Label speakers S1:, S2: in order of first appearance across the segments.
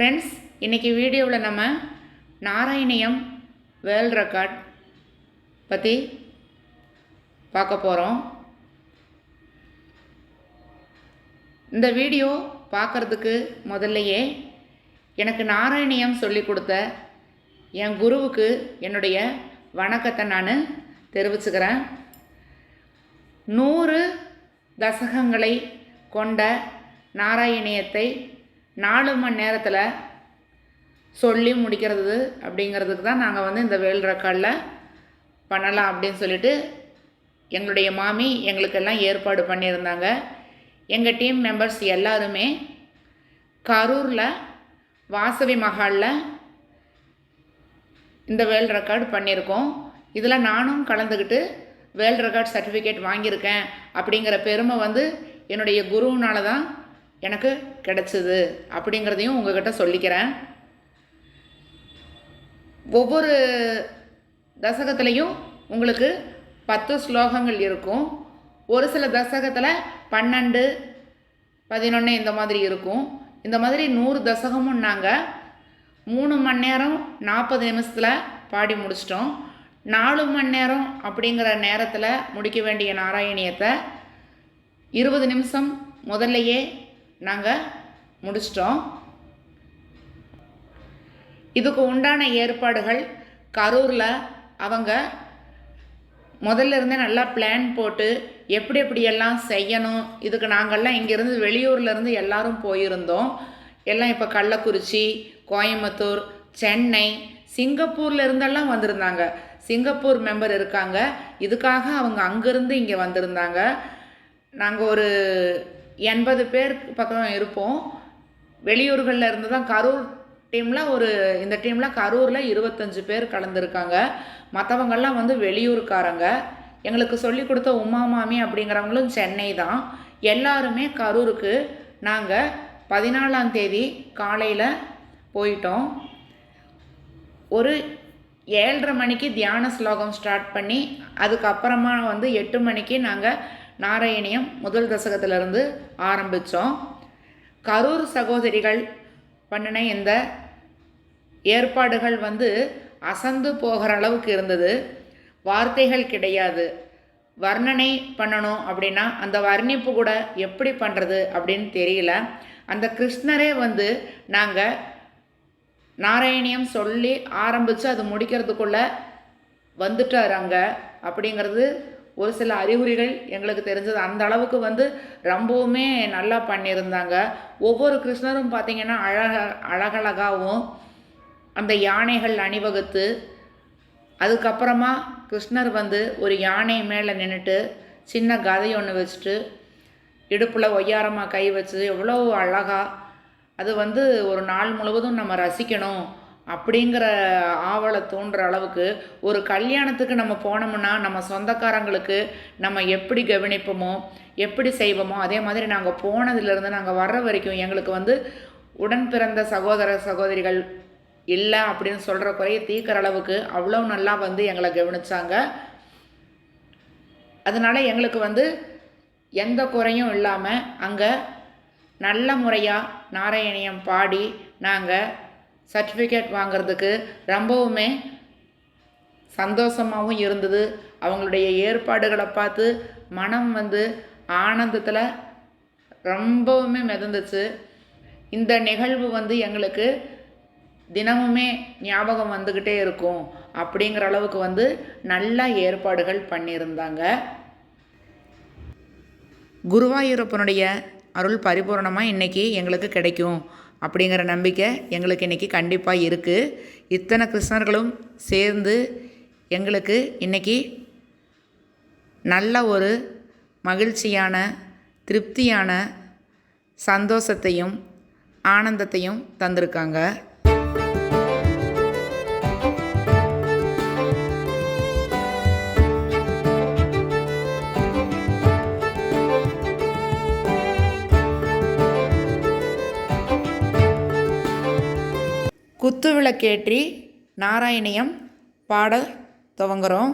S1: Friends, இன்றைக்கி வீடியோவில் நம்ம நாராயணியம் வேர்ல்ட் ரெக்கார்ட் பற்றி பார்க்க போகிறோம். இந்த வீடியோ பார்க்குறதுக்கு முதல்லையே எனக்கு நாராயணியம் சொல்லி கொடுத்த என் குருவுக்கு என்னுடைய வணக்கத்தை நான் தெரிவிச்சுக்கிறேன். 100 தசகங்களை கொண்ட நாராயணியத்தை 4 மணி நேரத்தில் சொல்லி முடிக்கிறது அப்படிங்கிறதுக்கு தான் நாங்கள் இந்த வேர்ல்ட் ரெக்கார்டில் பண்ணலாம் அப்படின்னு சொல்லிட்டு எங்களுடைய மாமி எங்களுக்கெல்லாம் ஏற்பாடு பண்ணியிருந்தாங்க. எங்கள் டீம் மெம்பர்ஸ் எல்லாருமே கரூரில் வாசவி மஹாலில் இந்த வேர்ல்ட் ரெக்கார்டு பண்ணியிருக்கோம். இதில் நானும் கலந்துக்கிட்டு வேர்ல்ட் ரெக்கார்ட் சர்டிஃபிகேட் வாங்கியிருக்கேன் அப்படிங்கிற பெருமை என்னுடைய குருவினால தான் எனக்கு கிடச்சிது அப்படிங்கிறதையும் உங்கள்கிட்ட சொல்லிக்கிறேன். ஒவ்வொரு தசகத்துலேயும் உங்களுக்கு 10 ஸ்லோகங்கள் இருக்கும். ஒரு சில தசகத்தில் 12, 11 இந்த மாதிரி இருக்கும். இந்த மாதிரி 100 தசகமும் நாங்கள் 3 மணி நேரம் 40 நிமிஷத்தில் பாடி முடிச்சிட்டோம். 4 மணி நேரம் அப்படிங்கிற நேரத்தில் முடிக்க வேண்டிய நாராயணியத்தை 20 நிமிஷம் முதல்லையே நாங்கள் முடிச்சிட்டோம். இதுக்கு உண்டான ஏற்பாடுகள் கரூரில் அவங்க முதல்ல இருந்தே நல்லா பிளான் போட்டு எப்படி எப்படியெல்லாம் செய்யணும். இதுக்கு நாங்கள்லாம் இங்கேருந்து வெளியூர்லேருந்து எல்லாரும் போயிருந்தோம். எல்லாம் இப்போ கள்ளக்குறிச்சி, கோயம்புத்தூர், சென்னை, சிங்கப்பூரில் இருந்தெல்லாம் வந்திருந்தாங்க. சிங்கப்பூர் மெம்பர் இருக்காங்க. இதுக்காக அவங்க அங்கேருந்து இங்கே வந்திருந்தாங்க. நாங்கள் ஒரு 80 பேர் பக்கம் இருப்போம். வெளியூர்களில் இருந்து தான் கரூர் டீமில் இந்த டீமில் கரூரில் 25 பேர் கலந்துருக்காங்க. மற்றவங்கள்லாம் வெளியூருக்காரங்க. எங்களுக்கு சொல்லி கொடுத்த உமா மாமி அப்படிங்கிறவங்களும் சென்னை தான். எல்லாருமே கரூருக்கு நாங்கள் 14ஆம் தேதி காலையில் போயிட்டோம். ஒரு 7:30 மணிக்கு தியான ஸ்லோகம் ஸ்டார்ட் பண்ணி அதுக்கப்புறமா 8 மணிக்கு நாங்கள் நாராயணியம் முதல் தசகத்திலிருந்து ஆரம்பித்தோம். கரூர் சகோதரிகள் பண்ணின இந்த ஏற்பாடுகள் அசந்து போகிற அளவுக்கு இருந்தது. வார்த்தைகள் கிடையாது. வர்ணனை பண்ணணும் அப்படின்னா அந்த வர்ணிப்பு கூட எப்படி பண்ணுறது அப்படின்னு தெரியல. அந்த கிருஷ்ணரே நாங்கள் நாராயணியம் சொல்லி ஆரம்பித்து அது முடிக்கிறதுக்குள்ளே வந்துட்டாராங்க அப்படிங்கிறது ஒரு சில அறிகுறிகள் எங்களுக்கு தெரிஞ்சது. அந்த அளவுக்கு ரொம்பவுமே நல்லா பண்ணியிருந்தாங்க. ஒவ்வொரு கிருஷ்ணரும் பார்த்திங்கன்னா அழகழகாகவும் அந்த யானைகள் அணிவகுத்து அதுக்கப்புறமா கிருஷ்ணர் ஒரு யானை மேலே நின்றுட்டு சின்ன கதை ஒன்று வச்சுட்டு இடுப்பில் ஒய்யாரமாக கை வச்சு எவ்வளோ அழகாக அது ஒரு நாள் முழுவதும் நம்ம ரசிக்கணும் அப்படிங்கிற ஆவலை தோன்ற அளவுக்கு ஒரு கல்யாணத்துக்கு நம்ம போனோம்னா நம்ம சொந்தக்காரங்களுக்கு நம்ம எப்படி கவனிப்போமோ எப்படி செய்வோமோ அதே மாதிரி நாங்கள் போனதுலேருந்து நாங்கள் வர்ற வரைக்கும் எங்களுக்கு உடன் பிறந்த சகோதர சகோதரிகள் இல்லை அப்படின்னு சொல்கிற குறைய தீர்க்கிற அளவுக்கு அவ்வளோ நல்லா எங்களை கவனித்தாங்க. அதனால் எங்களுக்கு எந்த குறையும் இல்லாமல் அங்கே நல்ல முறையாக நாராயணியம் பாடி நாங்கள் சர்டிஃபிகேட் வாங்கிறதுக்கு ரொம்பவுமே சந்தோஷமாகவும் இருந்தது. அவங்களுடைய ஏற்பாடுகளை பார்த்து மனம் ஆனந்தத்தில் ரொம்பவுமே மிதந்துச்சு. இந்த நிகழ்வு எங்களுக்கு தினமுமே ஞாபகம் வந்துக்கிட்டே இருக்கும் அப்படிங்கிற அளவுக்கு நல்ல ஏற்பாடுகள் பண்ணியிருந்தாங்க. குருவாயூரப்பனுடைய அருள் பரிபூர்ணமாக இன்றைக்கி எங்களுக்கு கிடைக்கும் அப்படிங்கிற நம்பிக்கை எங்களுக்கு இன்றைக்கி கண்டிப்பாக இருக்குது. இத்தனை கிருஷ்ணர்களும் சேர்ந்து எங்களுக்கு இன்றைக்கி நல்ல ஒரு மகிழ்ச்சியான திருப்தியான சந்தோஷத்தையும் ஆனந்தத்தையும் தந்திருக்காங்க. குத்துவிளக்கேற்றி நாராயணியம் பாட துவங்குறோம்.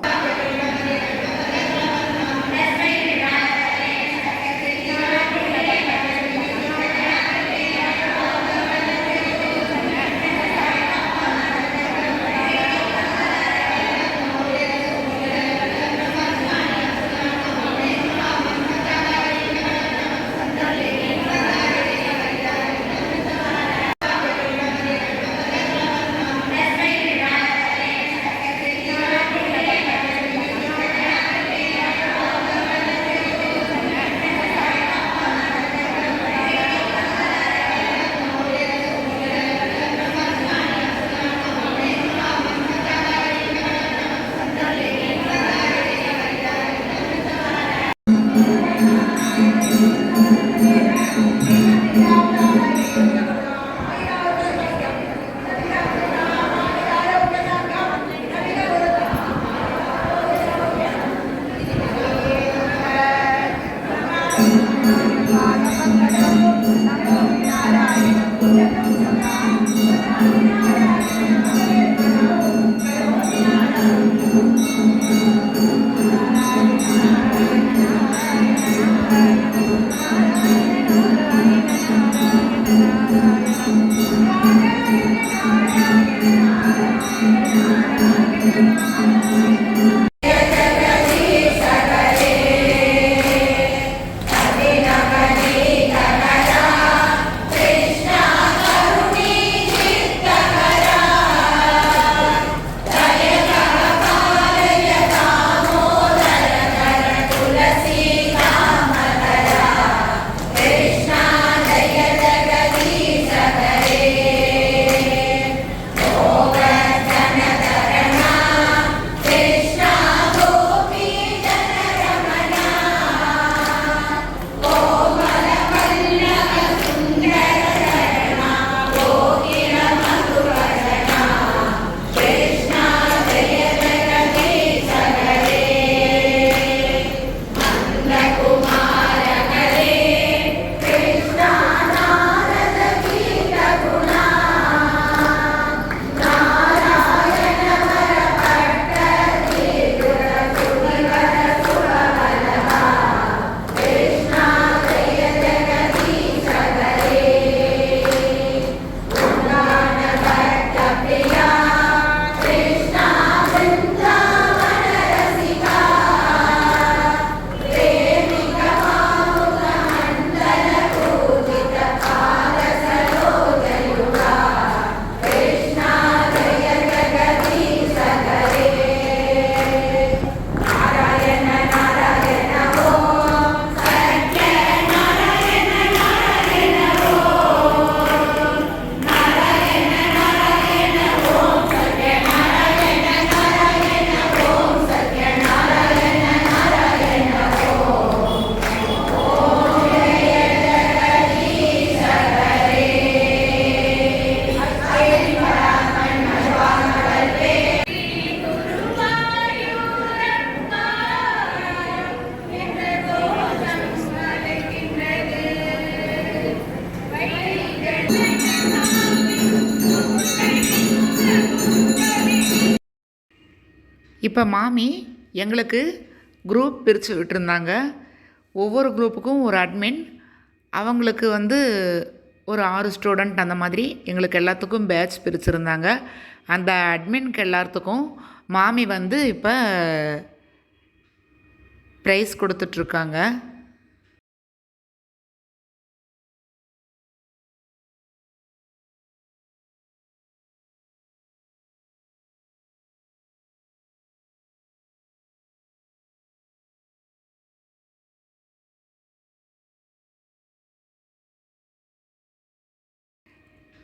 S1: இப்போ மாமி எங்களுக்கு குரூப் பிரித்து விட்டுருந்தாங்க. ஒவ்வொரு குரூப்புக்கும் ஒரு அட்மின், அவங்களுக்கு ஒரு 6 ஸ்டூடெண்ட் அந்த மாதிரி எங்களுக்கு எல்லாத்துக்கும் பேட்ச் பிரிச்சுருந்தாங்க. அந்த அட்மின்க்கு எல்லாத்துக்கும் மாமி இப்போ ப்ரைஸ் கொடுத்துட்ருக்காங்க.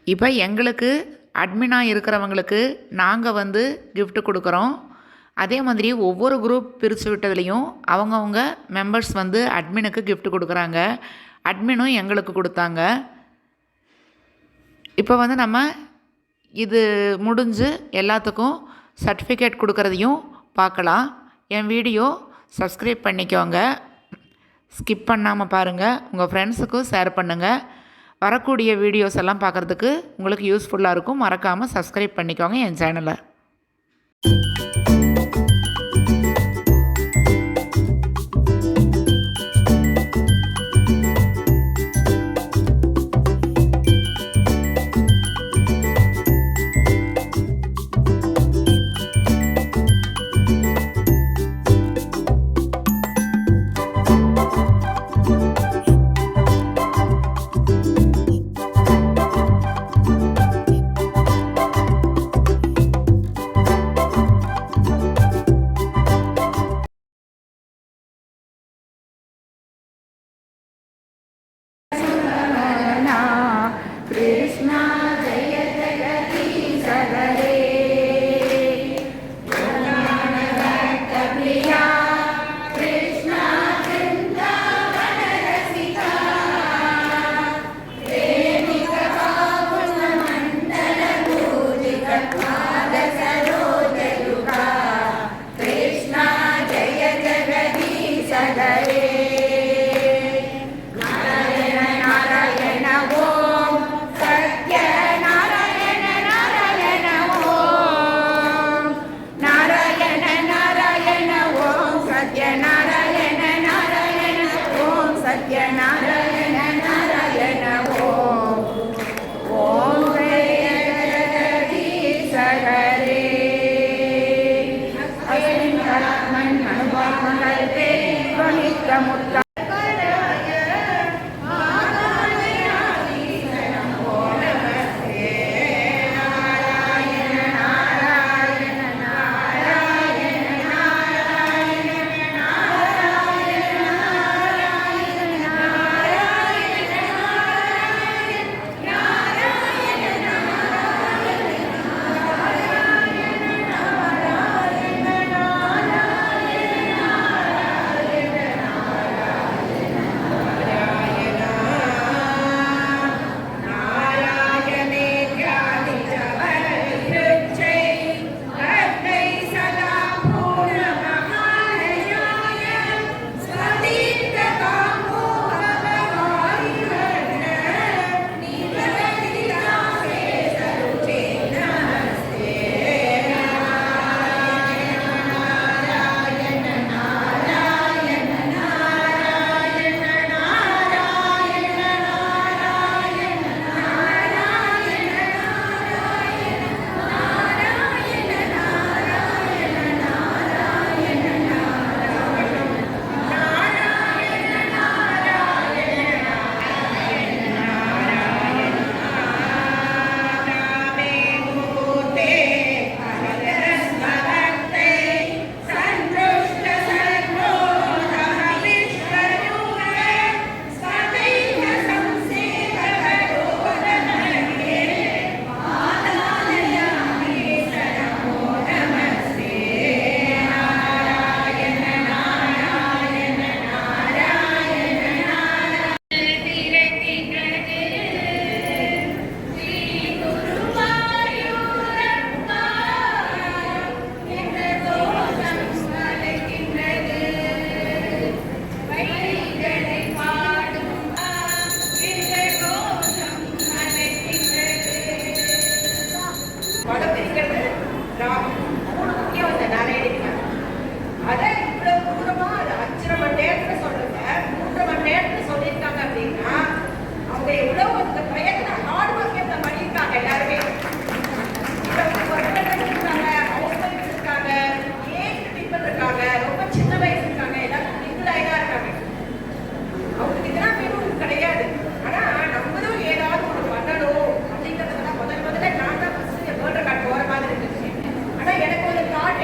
S1: இப்போ எங்களுக்கு அட்மினாக இருக்கிறவங்களுக்கு நாங்கள் gift கொடுக்குறோம். அதே மாதிரி ஒவ்வொரு குரூப் பிரித்து விட்டதுலேயும் அவங்கவுங்க மெம்பர்ஸ் அட்மினுக்கு gift கொடுக்குறாங்க. அட்மினும் எங்களுக்கு கொடுத்தாங்க. இப்போ நம்ம இது முடிஞ்சு எல்லாத்துக்கும் சர்டிஃபிகேட் கொடுக்குறதையும் பார்க்கலாம். என் வீடியோ சப்ஸ்கிரைப் பண்ணிக்கோங்க. ஸ்கிப் பண்ணாமல் பாருங்கள். உங்கள் ஃப்ரெண்ட்ஸுக்கும் ஷேர் பண்ணுங்கள். வரக்கூடிய வீடியோஸ் எல்லாம் பார்க்குறதுக்கு உங்களுக்கு யூஸ்ஃபுல்லாக இருக்கும். மறக்காமல் சப்ஸ்கிரைப் பண்ணிக்கோங்க என் சேனலை.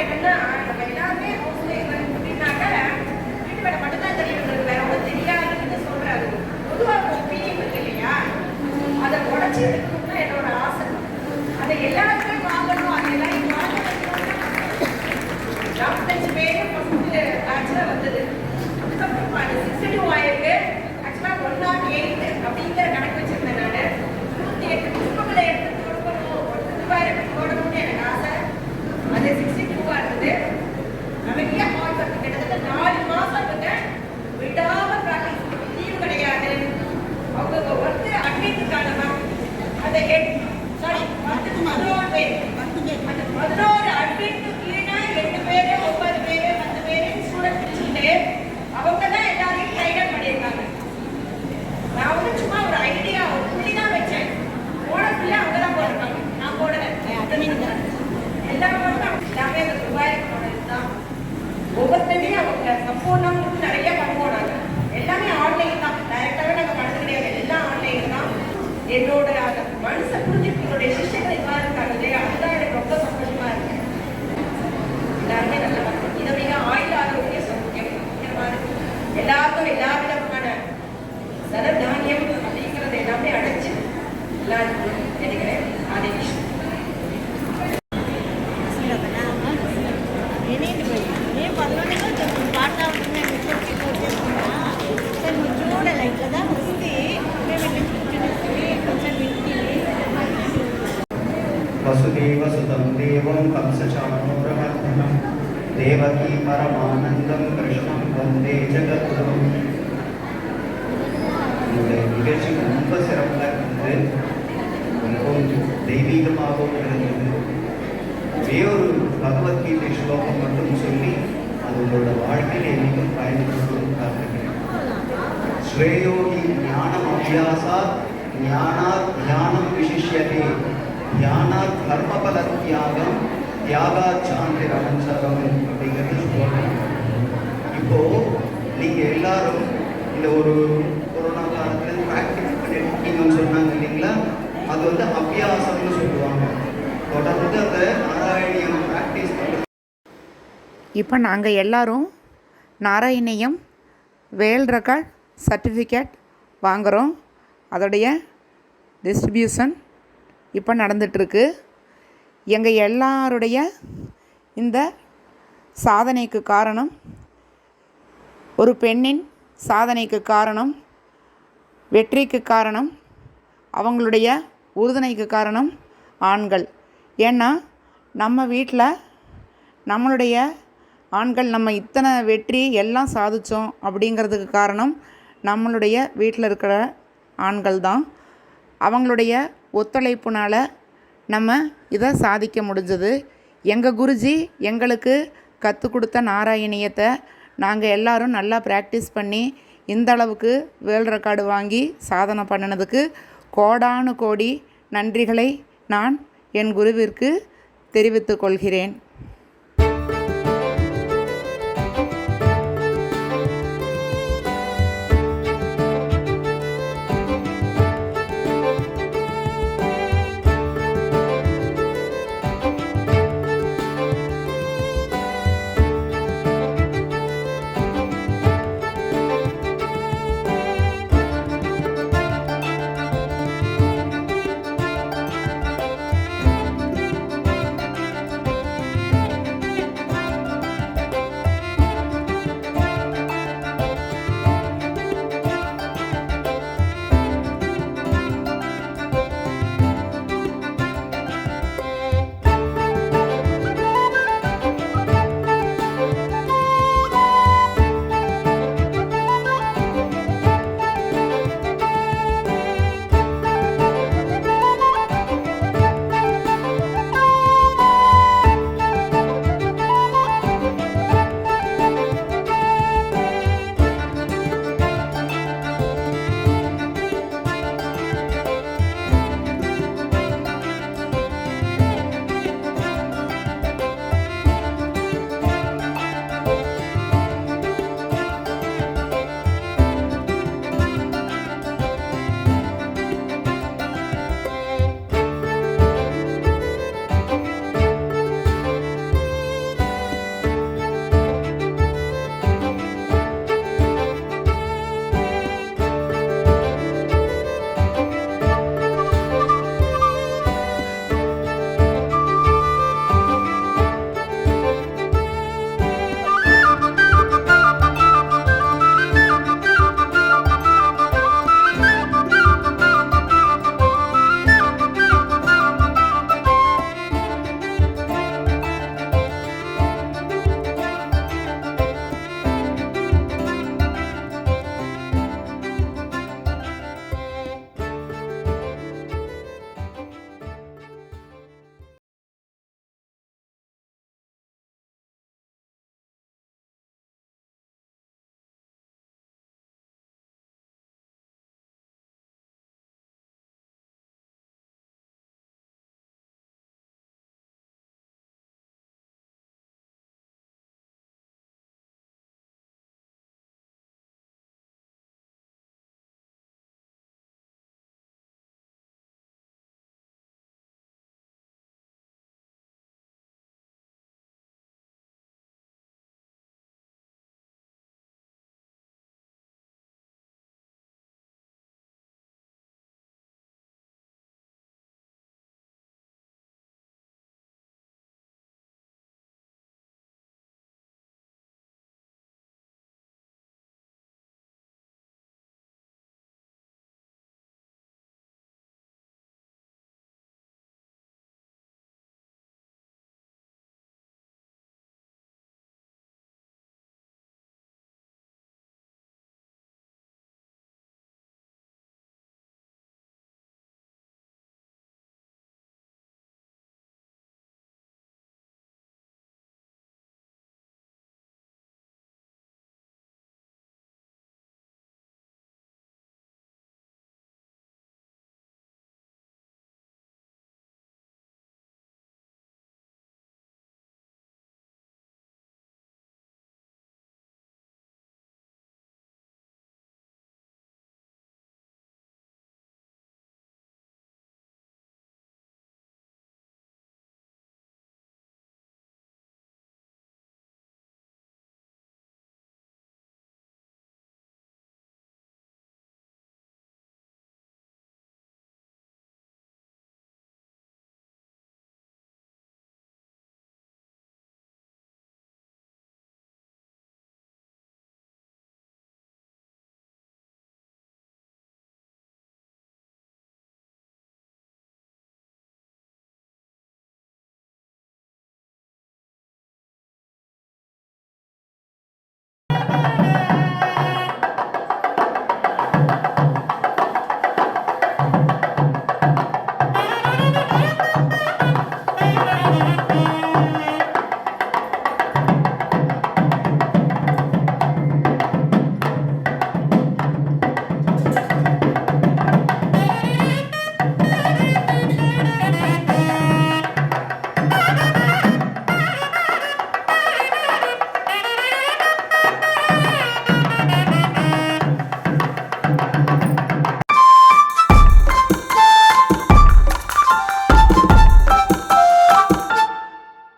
S2: என்னன்னா நம்ம எல்லாருமே ஹவுஸ் ஒய்ஃப் அப்படின்னாக்க வீட்டு வேலை மட்டும்தான் தெரியும், வேற ஒன்றும் தெரியாதுன்னு சொல்றாரு. பொதுவாக ஒப்பீனியன் இருக்கு இல்லையா, அதை உடச்சி எடுக்கணும்னு என்னோட ஆசை. அதை எல்லாருமே வாங்கணும், அதை எல்லாரும் வாங்கணும். 45 பேரு ஃபர்ஸ்ட் பேட்ச்ல வந்தது. அதுக்கப்புறம் 62 ஆயிருக்கு. ஆக்சுவலா 108 அப்படிங்கிற கணக்கு வச்சிருந்தேன் நான். 108 புஷ்பங்களை எடுத்து கொடுக்கணும், 10 ரூபாய் எடுத்து போடணும்னு எனக்கு ஆசை. அது 62 இருந்தது. நிறைய ஹார்ட் ஒர்க், கிட்டத்தட்ட 4 மாசம் இவங்க விடாம ப்ராக்டிஸ், லீவு கிடையாது. அவங்க ஒர்க்கு அட்மிட்டுக்கான அந்த 11 பேர், அந்த 11 அட்மிட்டு கீழே 8 பேரு 9 பேரு 10 பேரு ஸ்டூடெண்ட் வச்சுட்டு அவங்க தான் எல்லாரையும் ட்ரைன் பண்ணியிருக்காங்க. நான் வந்து சும்மா ஒரு ஐடியா, ஒரு புள்ளி தான் வச்சேன். போனதுல அவங்க தான் போட்டிருக்காங்க, நான் போடல. எல்லாமே எல்லாமே அந்த துபாயோட இதுதான். ஒவ்வொருத்தருமே அவங்க சம்பூர்ணம் நிறைய பண்ணுவோம். நாங்கள் எல்லாமே ஆன்லைன் தான், டைரக்டாகவே நாங்கள் பண்ணது கிடையாது, எல்லாம் ஆன்லைன் தான். என்னோட அந்த மனசை புரிஞ்சுட்டு என்னுடைய சிஷ்யங்கள் இதுவாக இருக்காங்க இல்லையா, அதுதான் எனக்கு ரொம்ப சந்தோஷமா இருக்கு. எல்லாருமே நல்ல மக்கள். இதை விட ஆயுள் ஆரோக்கிய சௌக்கியம் எல்லாருக்கும் எல்லா விதமான சரதானியம் அப்படிங்கிறது எல்லாமே அடைச்சு எல்லாருக்கும் நினைக்கிறேன். ஆதி விஷயம்
S3: वसुदेवसुतं देवं कंसचाणूरमर्दनं देवकी परमानन्दं कृष्णं वन्दे जगद्गुरुं. இந்த நிகழ்ச்சி ரொம்ப சிறப்பாக இருந்தது, ரொம்பவும் தெய்வீகமாகவும் இருந்தது. வேறொரு பகவத்கீதை ஸ்லோகம் மட்டும் சொல்லி அது உங்களோட வாழ்க்கையில் என்னைக்கும் பயன்படுத்தவும் காத்துக்கிறேன். ஸ்ரேயோகி ஞானம் அபியாசாத் ஞானாத் ஞானம் விசிஷ்யதே ஞானாத் கர்மபல தியாகம் தியாகாத் சாந்தி ரமஞ்சரம் அப்படிங்கிறது சொல்கிறேன். இப்போது நீங்கள் எல்லாரும் இந்த ஒரு கொரோனா காலத்தில் ப்ராக்டிஸ் பண்ணிருக்கீங்கன்னு சொன்னாங்க இல்லைங்களா, அது வந்து அபியாசம்னு சொல்லுவாங்க. தொடர்ந்து அந்த நாராயணியம் ப்ராக்டிஸ் பண்ணுறது.
S1: இப்போ நாங்கள் எல்லாரும் நாராயணியம் வேர்ல்ட் ரெக்கார்ட் சர்டிஃபிகேட் வாங்குகிறோம். அதோடைய டிஸ்ட்ரிபியூஷன் இப்போ நடந்துகிட்ருக்கு. எங்கள் எல்லாருடைய இந்த சாதனைக்கு காரணம், ஒரு பெண்ணின் சாதனைக்கு காரணம், வெற்றிக்கு காரணம், அவங்களுடைய உறுதுணைக்கு காரணம் ஆண்கள். ஏன்னா நம்ம வீட்டில் நம்மளுடைய ஆண்கள் நம்ம இத்தனை வெற்றி எல்லாம் சாதித்தோம் அப்படிங்கிறதுக்கு காரணம் நம்மளுடைய வீட்டில் இருக்கிற ஆண்கள் தான். அவங்களுடைய ஒத்துழைப்புனால் நம்ம இதை சாதிக்க முடிஞ்சது. எங்கள் குருஜி எங்களுக்கு கற்றுக் கொடுத்த நாராயணியத்தை நாங்கள் எல்லோரும் நல்லா ப்ராக்டிஸ் பண்ணி இந்த அளவுக்கு வேர்ல்ட் ரெக்கார்டு வாங்கி சாதனை பண்ணினதுக்கு கோடானு கோடி நன்றிகளை நான் என் குருவிற்கு தெரிவித்துக் கொள்கிறேன்.